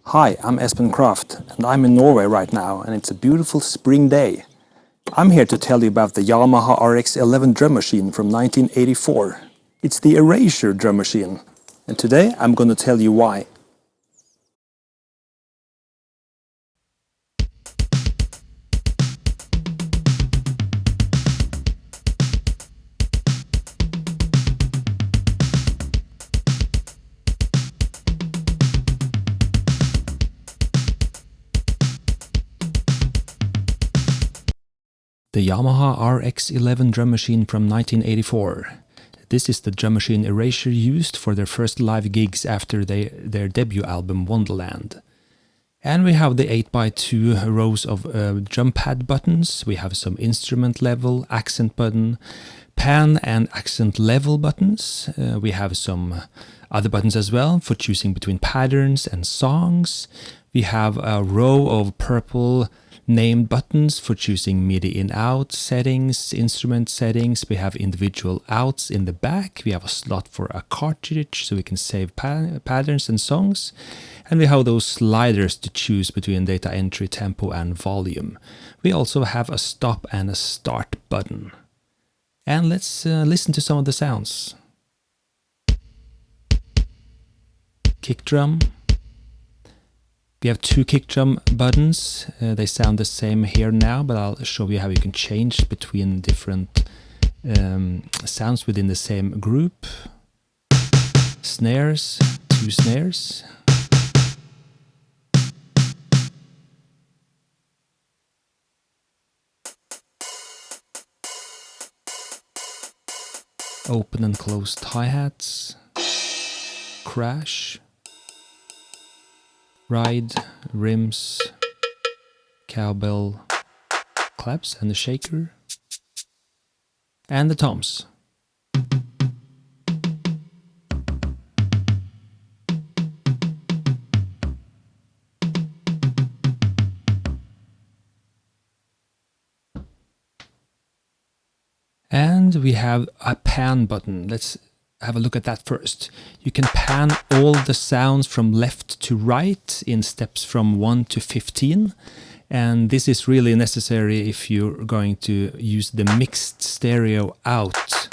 Hi, I'm Espen Kraft, and I'm in Norway right now, and it's a beautiful spring day. I'm here to tell you about the Yamaha RX11 drum machine from 1984. It's the Erasure drum machine, and today I'm going to tell you why. The Yamaha RX11 drum machine from 1984. This is the drum machine Erasure used for their first live gigs after their debut album Wonderland. And we have the 8x2 rows of drum pad buttons. We have some instrument level, accent button, pan and accent level buttons. We have some other buttons as well for choosing between patterns and songs. We have a row of purple named buttons for choosing MIDI in-out settings, instrument settings. We have individual outs in the back. We have a slot for a cartridge so we can save patterns and songs. And we have those sliders to choose between data entry, tempo and volume. We also have a stop and a start button. And let's listen to some of the sounds. Kick drum. We have two kick drum buttons. They sound the same here now, but I'll show you how you can change between different sounds within the same group. Snares, two snares. Open and closed hi-hats. Crash. Ride, rims, cowbell, claps and the shaker, and the toms. And we have a pan button. Let's have a look at that first. You can pan all the sounds from left to right in steps from 1 to 15. And this is really necessary if you're going to use the mixed stereo out.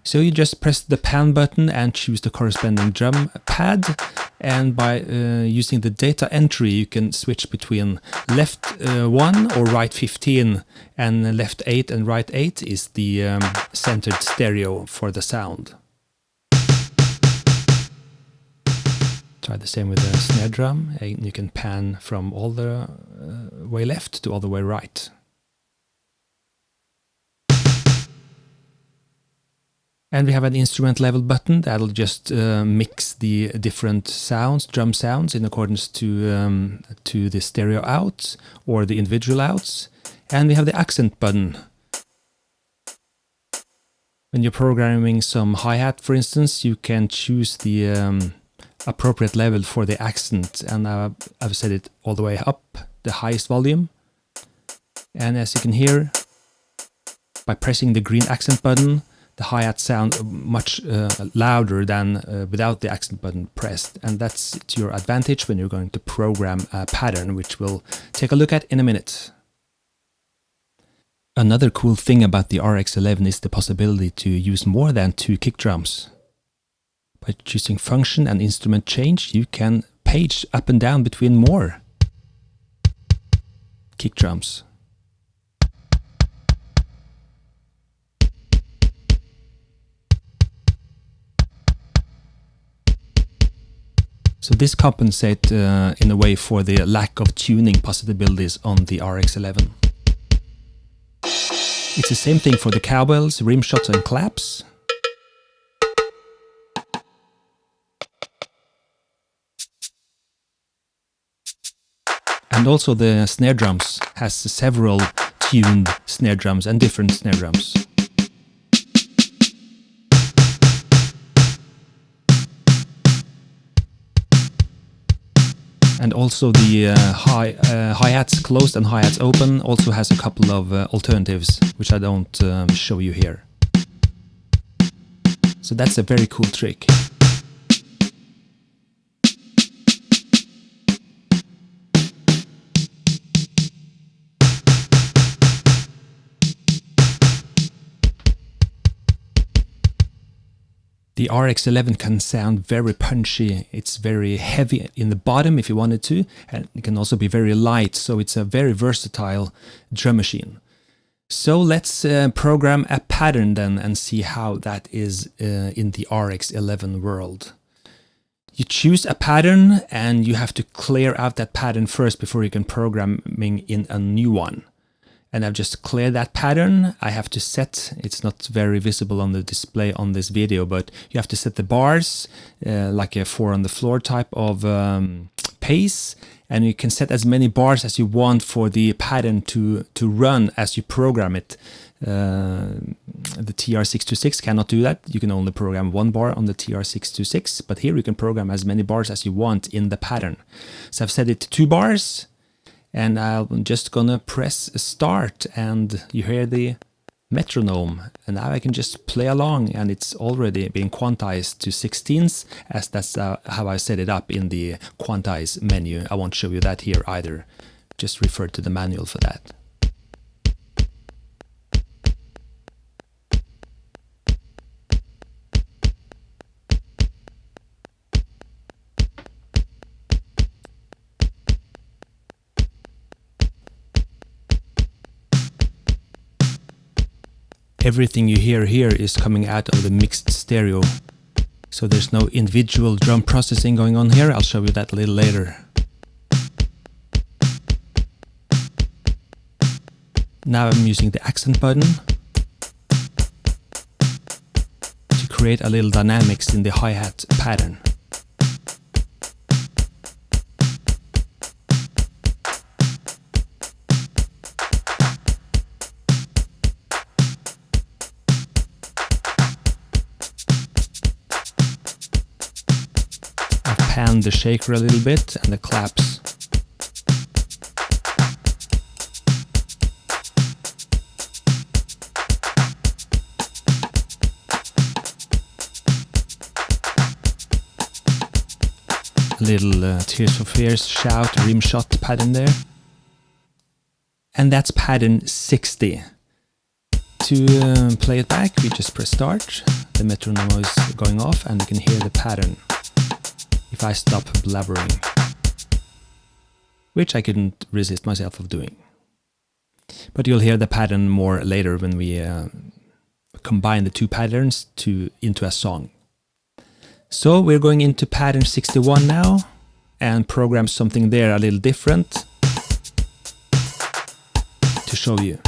So you just press the pan button and choose the corresponding drum pad. And by using the data entry, you can switch between left 1 or right 15. And left 8 and right 8 is the centered stereo for the sound. Try the same with the snare drum, and you can pan from all the way left to all the way right. And we have an instrument level button that'll just mix the different sounds, drum sounds, in accordance to the stereo outs or the individual outs. And we have the accent button. When you're programming some hi-hat, for instance, you can choose the appropriate level for the accent, and I've set it all the way up, the highest volume. And as you can hear, by pressing the green accent button, the hi-hat sound much louder than without the accent button pressed, and that's to your advantage when you're going to program a pattern, which we'll take a look at in a minute. Another cool thing about the RX11 is the possibility to use more than two kick drums. By choosing function and instrument change, you can page up and down between more kick drums. So this compensates in a way for the lack of tuning possibilities on the RX11. It's the same thing for the cowbells, rim shots and claps. And also the snare drums has several tuned snare drums and different snare drums. And also the hi-hats closed and hi-hats open also has a couple of alternatives, which I don't show you here. So that's a very cool trick. The RX11 can sound very punchy. It's very heavy in the bottom if you wanted to, and it can also be very light, so it's a very versatile drum machine. So let's program a pattern then and see how that is in the RX11 world. You choose a pattern and you have to clear out that pattern first before you can programming in a new one. And I've just cleared that pattern. I have to set, it's not very visible on the display on this video, but you have to set the bars like a 4 on the floor type of pace. And you can set as many bars as you want for the pattern to run as you program it. The TR626 cannot do that. You can only program 1 bar on the TR626, but here you can program as many bars as you want in the pattern. So I've set it to 2 bars. And I'm just gonna press start and you hear the metronome, and now I can just play along, and it's already been quantized to 16ths, as that's how I set it up in the quantize menu. I won't show you that here either, just refer to the manual for that. Everything you hear here is coming out of the mixed stereo, so there's no individual drum processing going on here. I'll show you that a little later. Now I'm using the accent button to create a little dynamics in the hi-hat pattern. Pan the shaker a little bit and the claps. A little Tears for Fears shout, rim shot pattern there. And that's pattern 60. To play it back, we just press start. The metronome is going off and you can hear the pattern if I stop blabbering, which I couldn't resist myself of doing. But you'll hear the pattern more later when we combine the 2 patterns into a song. So we're going into pattern 61 now and program something there a little different to show you.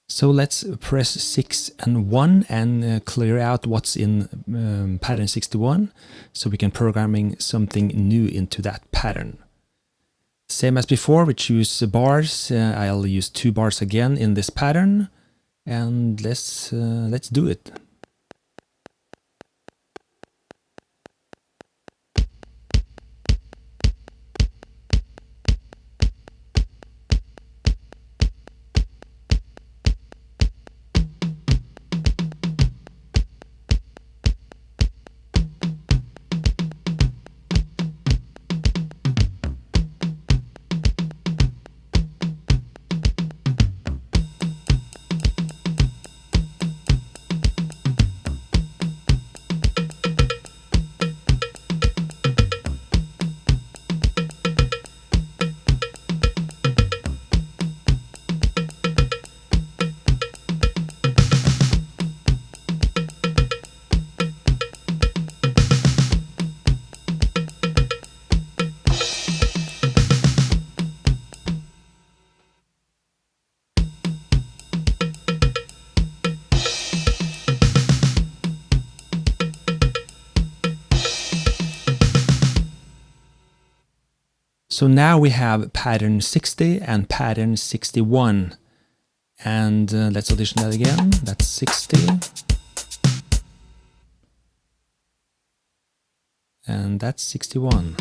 So let's press 6 and 1 and clear out what's in pattern 61, so we can programming something new into that pattern. Same as before, we choose bars. I'll use 2 bars again in this pattern, and let's do it. So now we have pattern 60 and pattern 61. And let's audition that again. That's 60. And that's 61.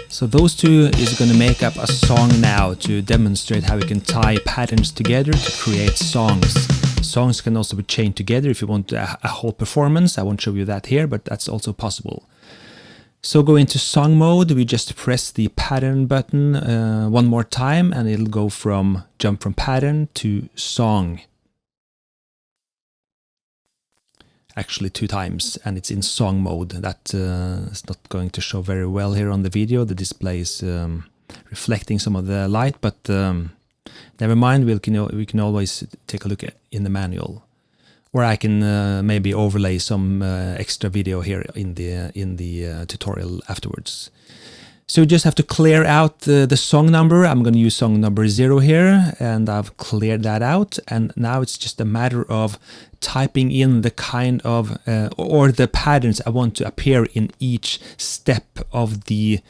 So those 2 is going to make up a song now to demonstrate how we can tie patterns together to create songs. Songs can also be chained together if you want a whole performance. I won't show you that here, but that's also possible. So go into song mode, we just press the pattern button one more time and it'll go from jump from pattern to song. Actually 2 times, and it's in song mode. That is not going to show very well here on the video. The display is reflecting some of the light, but never mind, we can always take a look in the manual. Or I can maybe overlay some extra video here in the tutorial afterwards. So you just have to clear out the song number. I'm going to use song number 0 here, and I've cleared that out. And now it's just a matter of typing in the kind of or the patterns I want to appear in each step of the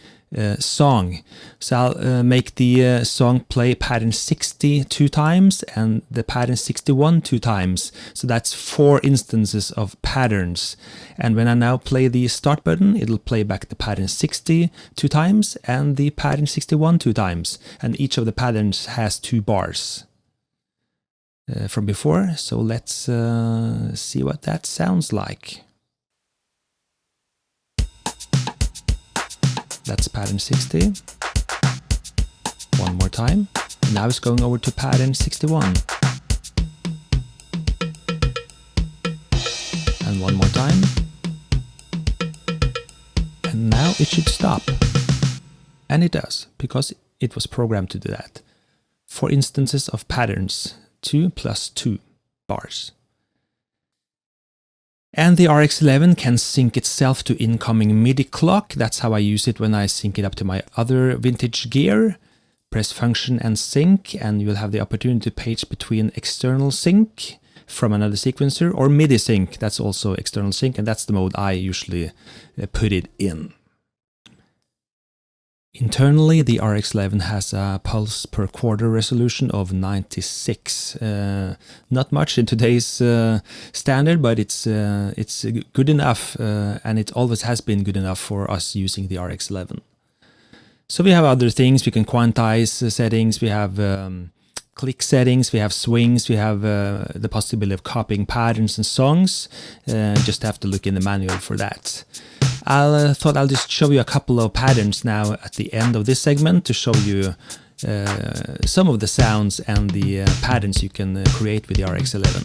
song. So I'll make the song play pattern 60 2 times and the pattern 61 2 times. So that's 4 instances of patterns. And when I now play the start button, it'll play back the pattern 60 2 times and the pattern 61 2 times. And each of the patterns has 2 bars from before. So let's see what that sounds like. That's pattern 60. One more time. And now it's going over to pattern 61. And one more time. And now it should stop. And it does, because it was programmed to do that. 4 instances of patterns, 2 plus 2 bars. And the RX11 can sync itself to incoming MIDI clock. That's how I use it when I sync it up to my other vintage gear. Press function and sync, and you'll have the opportunity to page between external sync from another sequencer or MIDI sync. That's also external sync, and that's the mode I usually put it in. Internally, the RX11 has a pulse per quarter resolution of 96. Not much in today's standard, but it's good enough, and it always has been good enough for us using the RX11. So we have other things. We can quantize settings. We have click settings. We have swings. We have the possibility of copying patterns and songs. Just have to look in the manual for that. I thought I'll just show you a couple of patterns now at the end of this segment to show you some of the sounds and the patterns you can create with the RX11.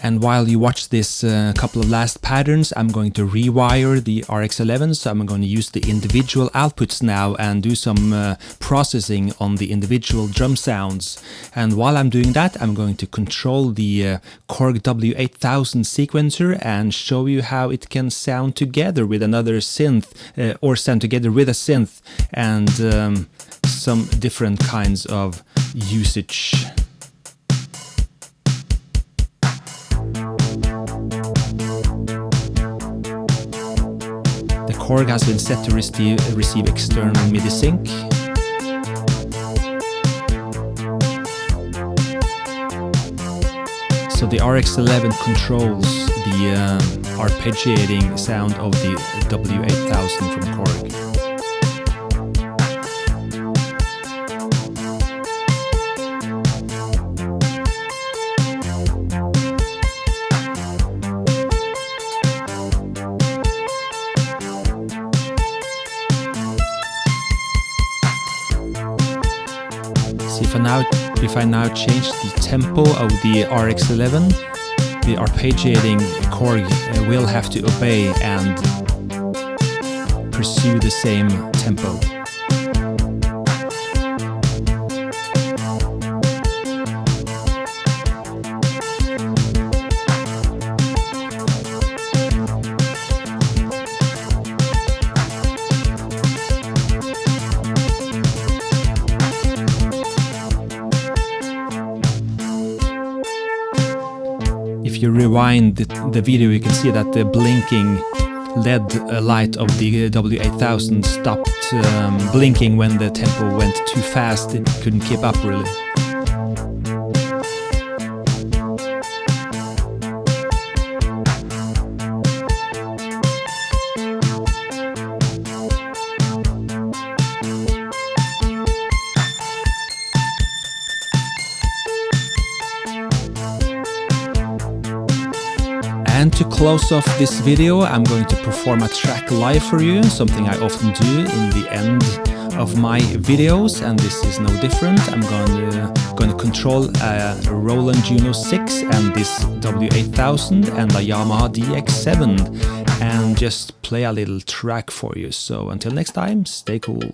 And while you watch this couple of last patterns, I'm going to rewire the RX11, so I'm going to use the individual outputs now and do some processing on the individual drum sounds. And while I'm doing that, I'm going to control the Korg W8000 sequencer and show you how it can sound together with another synth, or sound together with a synth, and some different kinds of usage. The korg has been set to receive external MIDI sync. So the RX11 controls the arpeggiating sound of the W8000 from Korg. If I now change the tempo of the RX11, the arpeggiating Korg will have to obey and pursue the same tempo. If you rewind the video, you can see that the blinking LED light of the W8000 stopped blinking when the tempo went too fast. It couldn't keep up really. And to close off this video, I'm going to perform a track live for you, something I often do in the end of my videos, and this is no different. I'm going to control a Roland Juno 6 and this W8000 and a Yamaha DX7 and just play a little track for you. So until next time, stay cool.